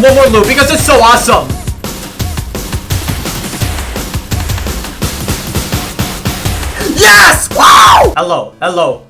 one more loop because it's so awesome. Yes! Wow! Hello.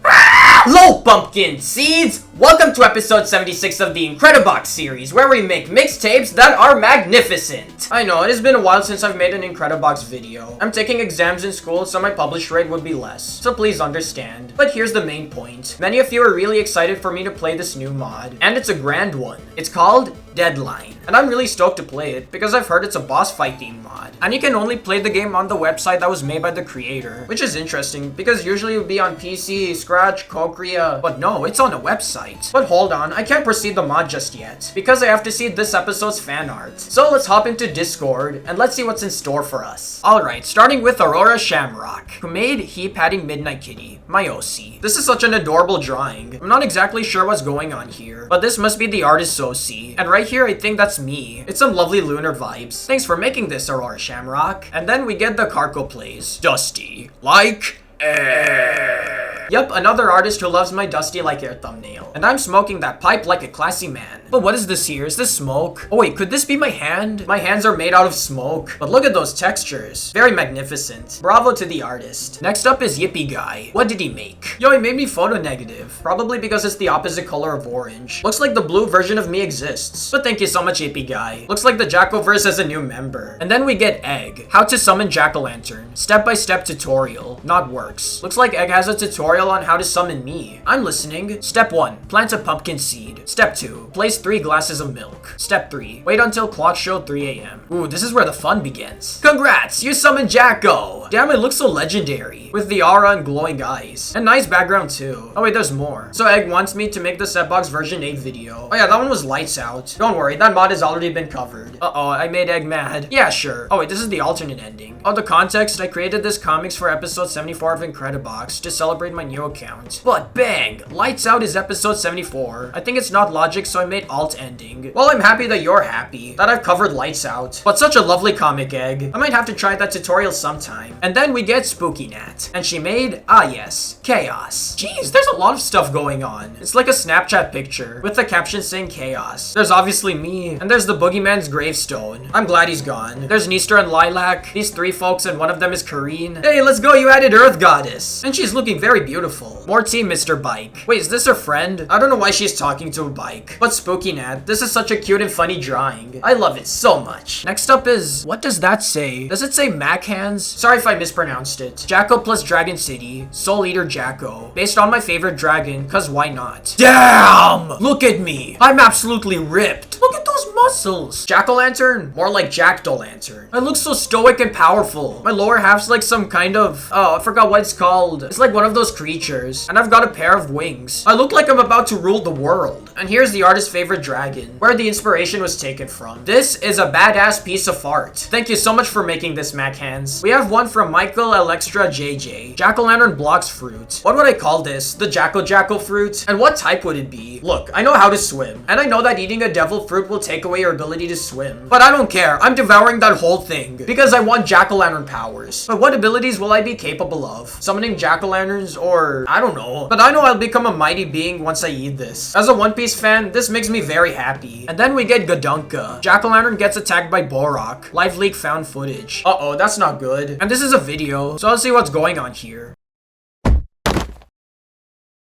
Hello, pumpkin seeds! Welcome to episode 76 of the Incredibox series, where we make mixtapes that are magnificent. I know, it has been a while since I've made an Incredibox video. I'm taking exams in school, so my publish rate would be less. So please understand. But here's the main point. Many of you are really excited for me to play this new mod, and it's a grand one. It's called Deadline. And I'm really stoked to play it, because I've heard it's a boss fight theme mod. And you can only play the game on the website that was made by the creator, which is interesting, because usually it would be on PC, Scratch, Kokria, but no, it's on a website. But hold on, I can't proceed the mod just yet, because I have to see this episode's fan art. So let's hop into Discord, and let's see what's in store for us. Alright, starting with Aurora Shamrock, who made He Patting Midnight Kitty, my OC. This is such an adorable drawing. I'm not exactly sure what's going on here, but this must be the artist's OC. And right here, I think that's me. It's some lovely lunar vibes. Thanks for making this, Aurora Shamrock. And then we get the Carco plays. Dusty, like air. Yep, another artist who loves my Dusty like air thumbnail. And I'm smoking that pipe like a classy man. But what is this here? Is this smoke? Oh wait, could this be my hand? My hands are made out of smoke. But look at those textures. Very magnificent. Bravo to the artist. Next up is Yippee Guy. What did he make? Yo, he made me photo negative. Probably because it's the opposite color of orange. Looks like the blue version of me exists. But thank you so much, Yippee Guy. Looks like the Jacko-verse has a new member. And then we get Egg. How to summon Jack-o'-lantern. Step-by-step tutorial. Not works. Looks like Egg has a tutorial on how to summon me. I'm listening. Step 1. Plant a pumpkin seed. Step 2. Place 3 glasses of milk. Step 3. Wait until clock show 3 a.m. Ooh, this is where the fun begins. Congrats! You summoned Jacko! Damn, it looks so legendary. With the aura and glowing eyes. And nice background too. Oh wait, there's more. So Egg wants me to make the Setbox version 8 video. Oh yeah, that one was lights out. Don't worry, that mod has already been covered. Uh-oh, I made Egg mad. Yeah, sure. Oh wait, this is the alternate ending. Oh, the context, I created this comics for episode 74 of Incredibox to celebrate my new account. But bang! Lights out is episode 74. I think it's not logic, so I made alt ending. Well, I'm happy that you're happy that I've covered Lights Out. But such a lovely comic, Egg. I might have to try that tutorial sometime. And then we get Spooky Nat. And she made, ah yes, Chaos. Jeez, there's a lot of stuff going on. It's like a Snapchat picture with the caption saying Chaos. There's obviously me. And there's the Boogeyman's gravestone. I'm glad he's gone. There's Neaster and Lilac. These 3 folks and one of them is Kareen. Hey, let's go, you added Earth Goddess. And she's looking very beautiful. More team Mr. Bike. Wait, is this her friend? I don't know why she's talking to a bike. But Spooky Nat, this is such a cute and funny drawing. I love it so much. Next up is, what does that say? Does it say Mac Hands? Sorry if I mispronounced it. Jacko plus Dragon City, Soul Eater Jacko. Based on my favorite dragon, cause why not? Damn! Look at me. I'm absolutely ripped. Look at those muscles. Jack-o'-lantern? More like Jack-o'-lantern. I look so stoic and powerful. My lower half's like some kind of, oh, I forgot what it's called. It's like one of those creatures. And I've got a pair of wings. I look like I'm about to rule the world. And here's the artist's favorite dragon, where the inspiration was taken from. This is a badass piece of art. Thank you so much for making this, Mac Hands. We have one from Michael Elextra JJ. Jack-o'-lantern blocks fruit. What would I call this? The Jacko fruit? And what type would it be? Look, I know how to swim. And I know that eating a devil fruit will take away your ability to swim. But I don't care. I'm devouring that whole thing. Because I want Jack-o'-lantern powers. But what abilities will I be capable of? Summoning Jack-o'-lanterns or I don't know. But I know I'll become a mighty being once I eat this. As a One Piece fan, this makes me very happy. And then we get Gadunka. Jack-o'-lantern gets attacked by Borok. Live leak found footage. Uh-oh, that's not good. And this is a video, so I'll see what's going on here.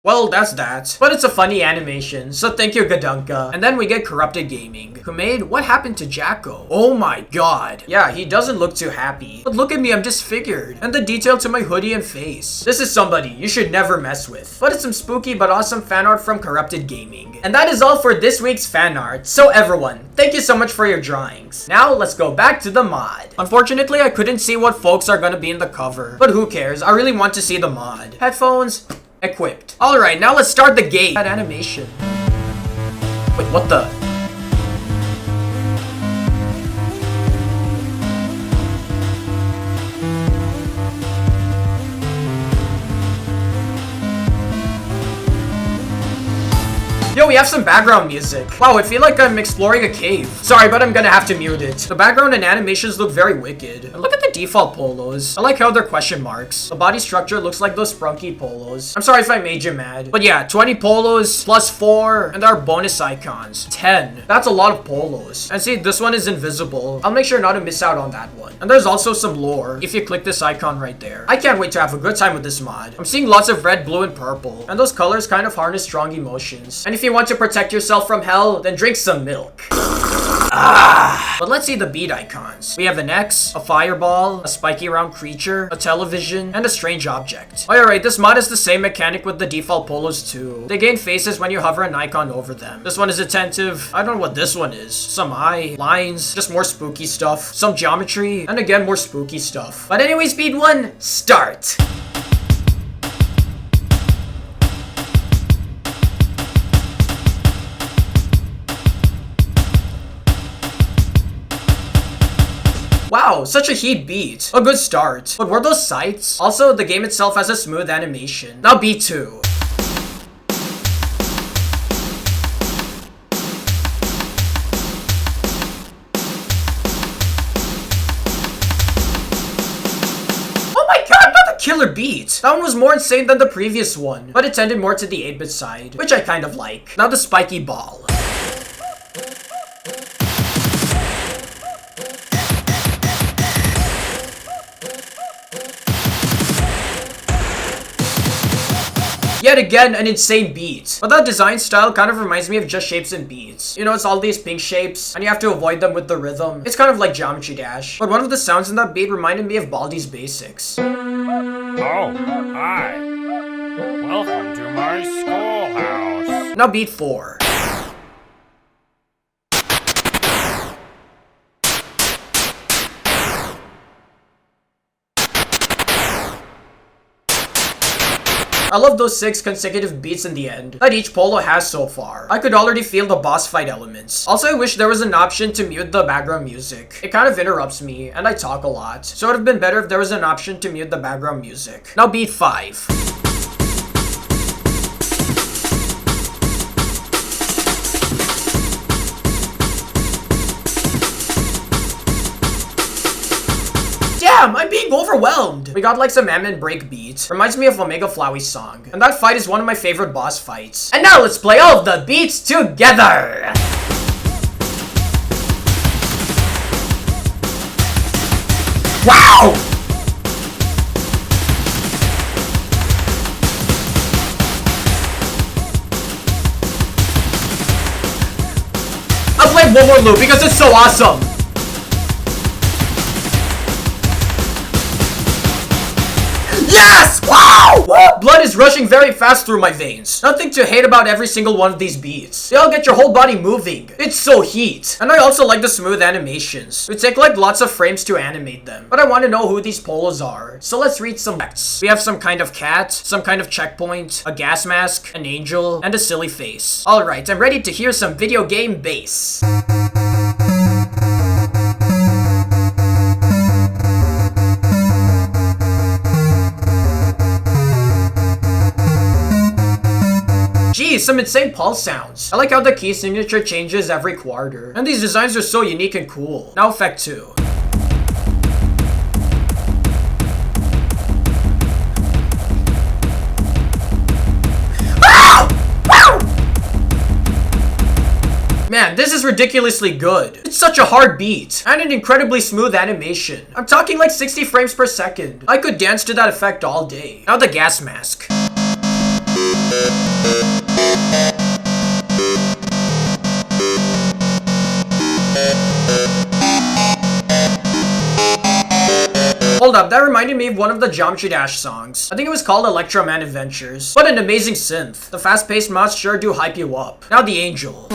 Well, that's that. But it's a funny animation, so thank you, Gadunka. And then we get Corrupted Gaming, who made What Happened to Jacko? Oh my god. Yeah, he doesn't look too happy. But look at me, I'm disfigured. And the detail to my hoodie and face. This is somebody you should never mess with. But it's some spooky but awesome fan art from Corrupted Gaming. And that is all for this week's fan art. So everyone, thank you so much for your drawings. Now, let's go back to the mod. Unfortunately, I couldn't see what folks are gonna be in the cover. But who cares? I really want to see the mod. Headphones equipped. Alright, now let's start the game. That animation. Wait, what the? Yo, we have some background music. Wow, I feel like I'm exploring a cave. Sorry, but I'm gonna have to mute it. The background and animations look very wicked. And look at the default polos. I like how they're question marks. The body structure looks like those sprunky polos. I'm sorry if I made you mad. But yeah, 20 polos plus 4, and there are bonus icons. 10. That's a lot of polos. And see, this one is invisible. I'll make sure not to miss out on that one. And there's also some lore if you click this icon right there. I can't wait to have a good time with this mod. I'm seeing lots of red, blue, and purple. And those colors kind of harness strong emotions. And if you want to protect yourself from hell, then drink some milk. But let's see the beat icons. We have an X, a fireball, a spiky round creature, a television, and a strange object. Alright, this mod is the same mechanic with the default polos too. They gain faces when you hover an icon over them. This one is attentive. I don't know what this one is. Some eye, lines, just more spooky stuff. Some geometry, and again more spooky stuff. But anyway, speed 1, start! Wow, such a heat beat. A good start. But were those sights? Also, the game itself has a smooth animation. Now beat 2. Oh my god, not a killer beat. That one was more insane than the previous one, but it tended more to the 8-bit side, which I kind of like. Now the spiky ball. Yet again, an insane beat. But that design style kind of reminds me of Just Shapes and Beats. You know, it's all these pink shapes, and you have to avoid them with the rhythm. It's kind of like Geometry Dash. But one of the sounds in that beat reminded me of Baldi's Basics. Oh, hi. Welcome to my schoolhouse. Now beat 4. I love those 6 consecutive beats in the end that each polo has so far. I could already feel the boss fight elements. Also, I wish there was an option to mute the background music. It kind of interrupts me, and I talk a lot. So it would have been better if there was an option to mute the background music. Now beat 5. Damn, I'm being overwhelmed. We got like some Ammon break beat. Reminds me of Omega Flowey's song. And that fight is one of my favorite boss fights. And now let's play all of the beats together. Wow! I'll play one more loop because it's so awesome. Yes! Wow! Blood is rushing very fast through my veins. Nothing to hate about every single one of these beats. They all get your whole body moving. It's so heat. And I also like the smooth animations. It take like lots of frames to animate them. But I want to know who these polos are. So let's read some facts. We have some kind of cat, some kind of checkpoint, a gas mask, an angel, and a silly face. Alright, I'm ready to hear some video game bass. Geez, some insane pulse sounds. I like how the key signature changes every quarter. And these designs are so unique and cool. Now effect 2. Man, this is ridiculously good. It's such a hard beat, and an incredibly smooth animation. I'm talking like 60 frames per second. I could dance to that effect all day. Now the gas mask. Hold up, that reminded me of one of the Geometry Dash songs. I think it was called Electro Man Adventures. What an amazing synth. The fast-paced mods sure do hype you up. Now the angel.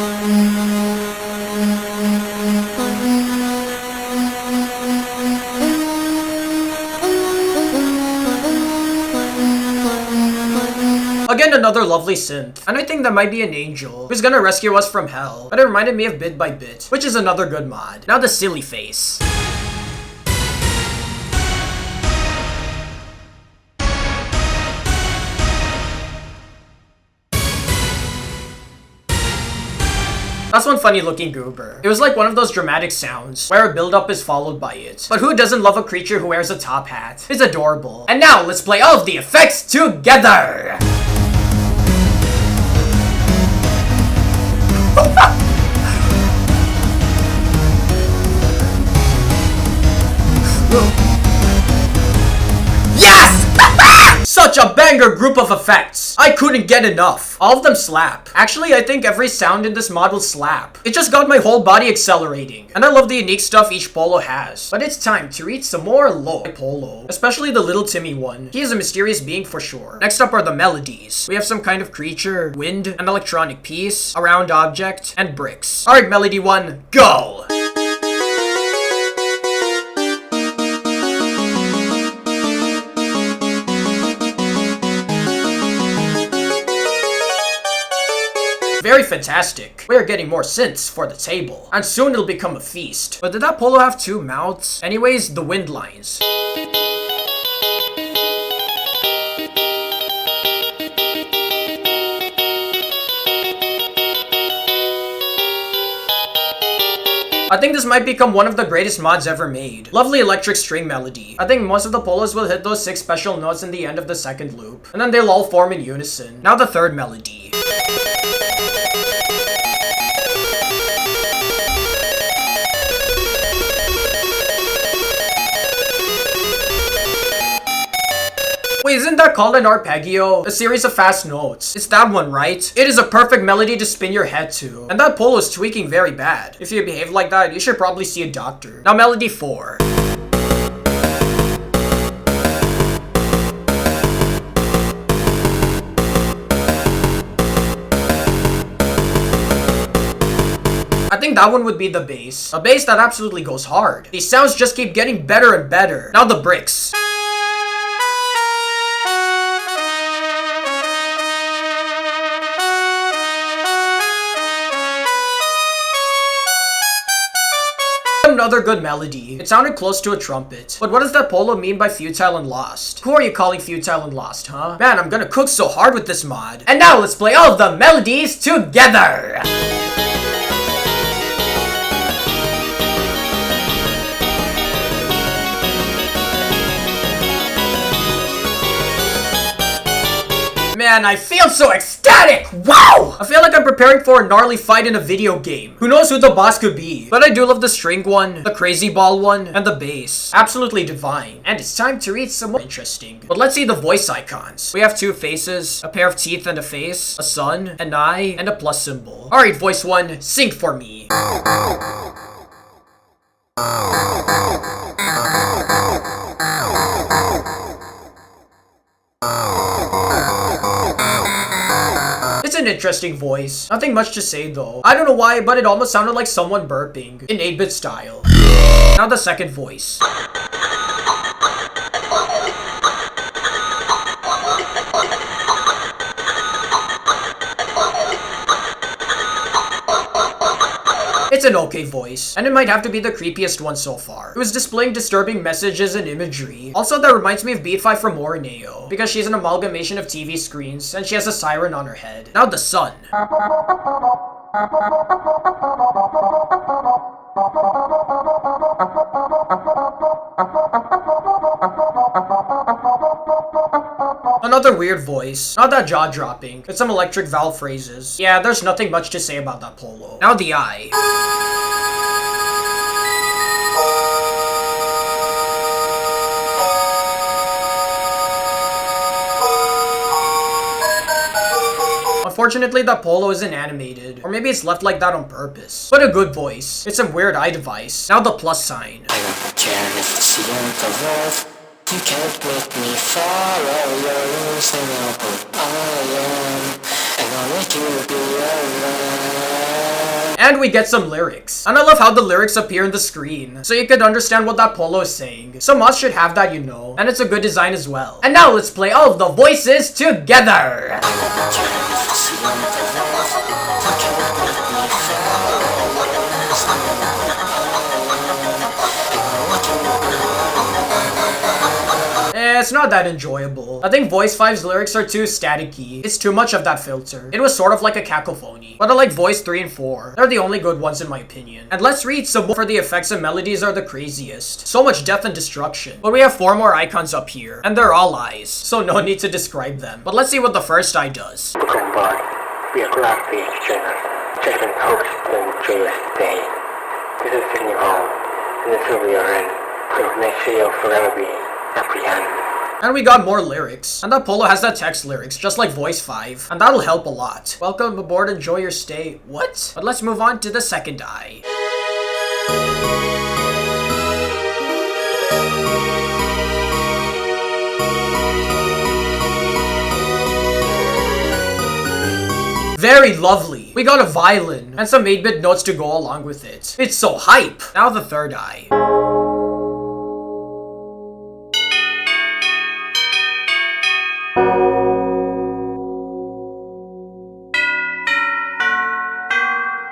Again, another lovely synth. And I think that might be an angel who's gonna rescue us from hell. But it reminded me of Bit by Bit, which is another good mod. Now the silly face. That's one funny looking goober. It was like one of those dramatic sounds where a build-up is followed by it. But who doesn't love a creature who wears a top hat? It's adorable. And now let's play all of the effects together! Yes! Such a banger group of effects. I couldn't get enough. All of them slap. Actually, I think every sound in this mod will slap. It just got my whole body accelerating. And I love the unique stuff each polo has. But it's time to read some more lore polo. Especially the little Timmy one. He is a mysterious being for sure. Next up are the melodies. We have some kind of creature, wind, an electronic piece, a round object, and bricks. Alright, melody 1, go! Very fantastic. We are getting more synths for the table. And soon it'll become a feast. But did that polo have 2 mouths? Anyways, the wind lines. I think this might become one of the greatest mods ever made. Lovely electric string melody. I think most of the polos will hit those 6 special notes in the end of the second loop. And then they'll all form in unison. Now the third melody. Wait, isn't that called an arpeggio? A series of fast notes. It's that one, right? It is a perfect melody to spin your head to. And that polo is tweaking very bad. If you behave like that, you should probably see a doctor. Now melody 4. I think that one would be the bass. A bass that absolutely goes hard. These sounds just keep getting better and better. Now the bricks. Another good melody. It sounded close to a trumpet. But what does that polo mean by futile and lost? Who are you calling futile and lost, huh? Man, I'm gonna cook so hard with this mod. And now let's play all of the melodies together! Man, I feel so ecstatic! Wow! I feel like I'm preparing for a gnarly fight in a video game. Who knows who the boss could be? But I do love the string one, the crazy ball one, and the bass. Absolutely divine. And it's time to read some more interesting. But let's see the voice icons. We have 2 faces, a pair of teeth and a face, a sun, an eye, and a plus symbol. Alright, voice 1, sing for me. It's an interesting voice. Nothing much to say though. I don't know why, but it almost sounded like someone burping in 8-bit style. Now the second voice. It's an okay voice, and it might have to be the creepiest one so far. It was displaying disturbing messages and imagery. Also, that reminds me of Beat5 from Morineo, because she's an amalgamation of TV screens, and she has a siren on her head. Now the sun. Another weird voice. Not that jaw-dropping. It's some electric valve phrases. Yeah, there's nothing much to say about that polo. Now the eye. Unfortunately, that polo isn't animated. Or maybe it's left like that on purpose. But a good voice. It's some weird eye device. Now the plus sign. You can't make me follow your rules, and I'll put I am, and I'll make you be alone. And we get some lyrics. And I love how the lyrics appear in the screen, so you could understand what that polo is saying. Some mods should have that, you know. And it's a good design as well. And now let's play all of the voices together! it's not that enjoyable. I think Voice 5's lyrics are too staticky. It's too much of that filter. It was sort of like a cacophony. But I like Voice 3 and 4. They're the only good ones in my opinion. And let's read some more, for the effects and melodies are the craziest. So much death and destruction. But we have 4 more icons up here, and they're all eyes, so no need to describe them. But let's see what the first eye does. Visiting your home, and the silver you're in, so make sure you'll forever be apprehended. And we got more lyrics. And that polo has that text lyrics, just like Voice 5. And that'll help a lot. Welcome aboard, enjoy your stay. What? But let's move on to the second eye. Very lovely. We got a violin and some 8-bit notes to go along with it. It's so hype. Now the third eye.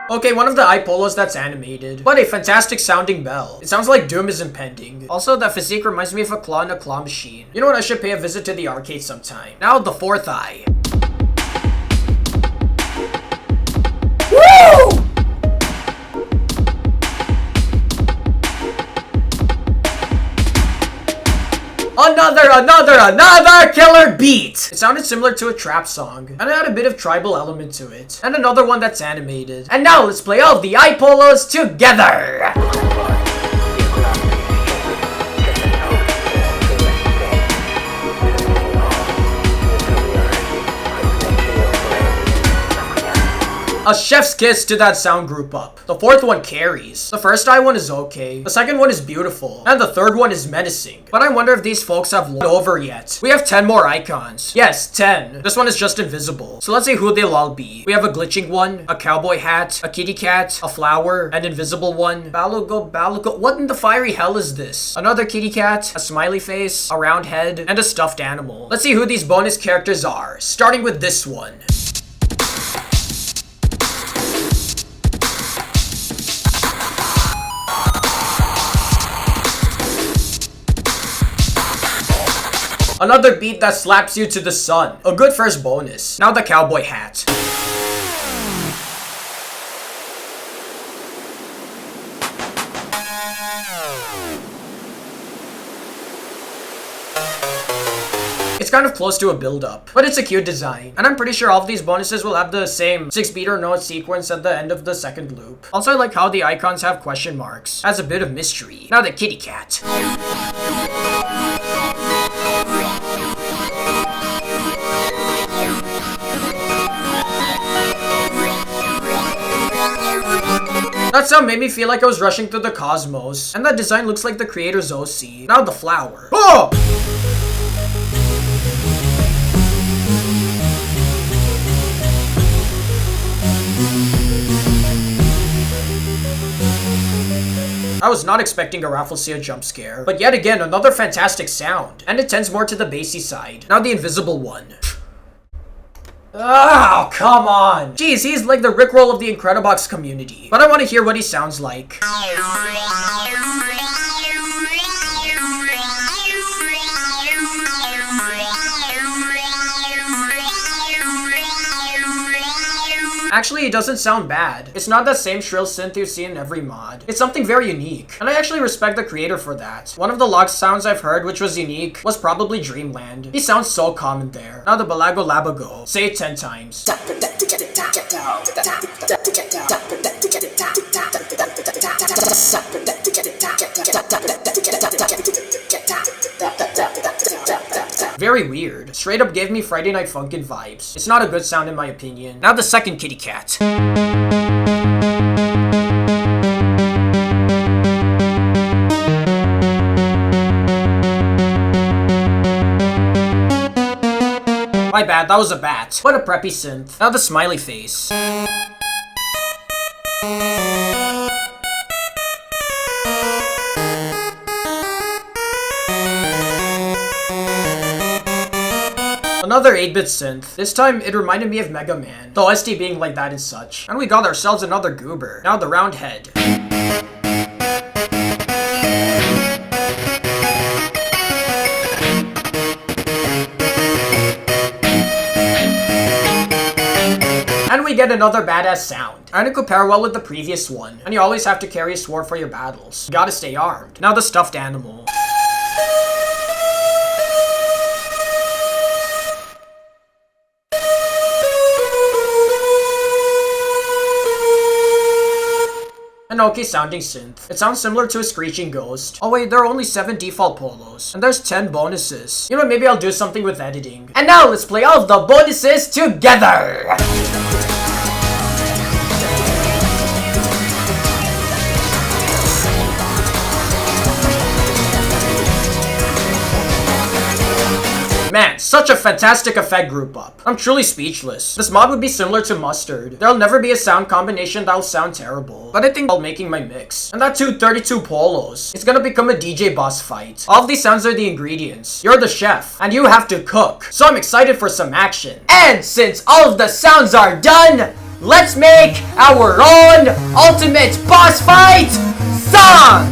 Okay, one of the eye polos that's animated. What a fantastic sounding bell. It sounds like doom is impending. Also, that physique reminds me of a claw in a claw machine. You know what, I should pay a visit to the arcade sometime. Now the fourth eye. Woo! Another killer beat! It sounded similar to a trap song, and it had a bit of tribal element to it. And another one that's animated. And now let's play all of the eye polos together! A chef's kiss to that sound group up. The fourth one carries. The first eye one is okay. The second one is beautiful. And the third one is menacing. But I wonder if these folks have looked over yet. We have 10 more icons. Yes, 10. This one is just invisible. So let's see who they'll all be. We have a glitching one, a cowboy hat, a kitty cat, a flower, an invisible one. Balago. What in the fiery hell is this? Another kitty cat, a smiley face, a round head, and a stuffed animal. Let's see who these bonus characters are. Starting with this one. Another beat that slaps you to the sun. A good first bonus. Now the cowboy hat. It's kind of close to a build-up, but it's a cute design. And I'm pretty sure all of these bonuses will have the same 6-beater note sequence at the end of the second loop. Also, I like how the icons have question marks. Has a bit of mystery. Now the kitty cat. That sound made me feel like I was rushing through the cosmos. And that design looks like the creator's OC. Now the flower. Oh! I was not expecting a Rafflesia jump scare, but yet again, another fantastic sound. And it tends more to the bassy side. Now the invisible one. Oh, come on! Jeez, he's like the Rickroll of the Incredibox community. But I want to hear what he sounds like. Actually, it doesn't sound bad. It's not that same shrill synth you see in every mod. It's something very unique, and I actually respect the creator for that. One of the log sounds I've heard which was unique was probably Dreamland. He sounds so common there. Now the Balago Labago. Say it 10 times. Very weird. Straight up gave me Friday Night Funkin' vibes. It's not a good sound in my opinion. Now the second kitty cat. My bad, that was a bat. What a preppy synth. Now the smiley face. Another 8-bit synth. This time, it reminded me of Mega Man, the OST being like that and such. And we got ourselves another goober. Now the round head. get another badass sound. And it could pair well with the previous one. And you always have to carry a sword for your battles. You gotta stay armed. Now the stuffed animal. An okay sounding synth. It sounds similar to a screeching ghost. Oh wait, there are only 7 default polos. And there's 10 bonuses. You know, maybe I'll do something with editing. And now let's play all of the bonuses together! Man, such a fantastic effect group up. I'm truly speechless. This mod would be similar to Mustard. There'll never be a sound combination that'll sound terrible. But I think I'll making my mix. And that too, 32 polos. It's gonna become a DJ boss fight. All of these sounds are the ingredients. You're the chef, and you have to cook. So I'm excited for some action. And since all of the sounds are done, let's make our own ultimate boss fight song!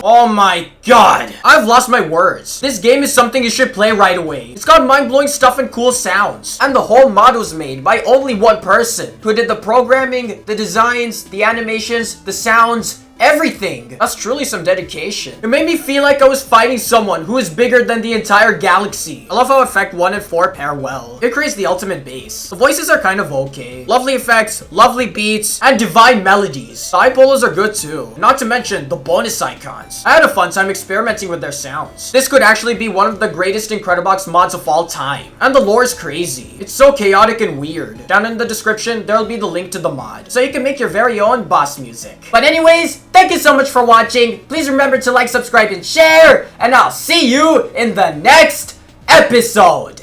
Oh my god. I've lost my words. This game is something you should play right away. It's got mind-blowing stuff and cool sounds. And the whole mod was made by only one person who did the programming, the designs, the animations, the sounds, everything. That's truly some dedication. It made me feel like I was fighting someone who is bigger than the entire galaxy. I love how Effect 1 and 4 pair well. It creates the ultimate bass. The voices are kind of okay. Lovely effects, lovely beats, and divine melodies. The eye polos are good too. Not to mention the bonus icons. I had a fun time experimenting with their sounds. This could actually be one of the greatest Incredibox mods of all time. And the lore is crazy. It's so chaotic and weird. Down in the description, there'll be the link to the mod, so you can make your very own boss music. But anyways, thank you so much for watching. Please remember to like, subscribe, and share. And I'll see you in the next episode.